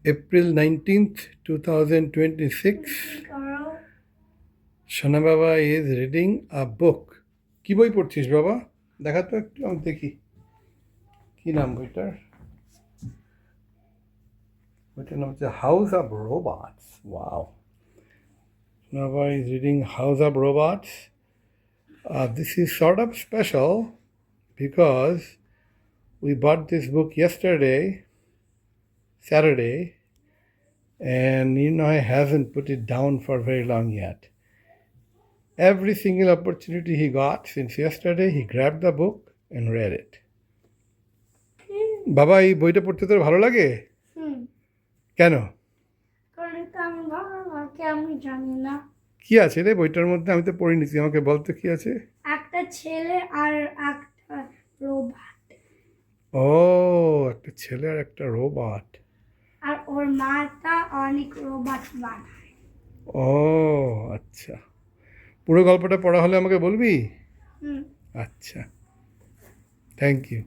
April 19th, 2026. Shana Baba is reading a book. কি বই পড়ছিস বাবা? দেখা তো একটু, আমি দেখি কি নাম বইটার। বইটার নাম হচ্ছে house of robots. Wow, Shana Baba is reading House of Robots. This is sort of special because we bought this book yesterday, Saturday, and he hasn't put it down for very long yet. Every single opportunity he got since yesterday, he grabbed the book and read it. বাবা, এই বইটা পড়তে তোর ভালো লাগে? কেন? আমি জানি না কি আছে রে বইটার মধ্যে? আমি তো পড়িনি, তুই আমাকে বল তো কি আছে। একটা ছেলে আর একটা রোবট। ও, একটা ছেলে আর একটা রোবট। আর ওর মাটা অনেক রোবট বানায়। ও আচ্ছা, পুরো গল্পটা পড়া হলে আমাকে বলবি? আচ্ছা, থ্যাংক ইউ।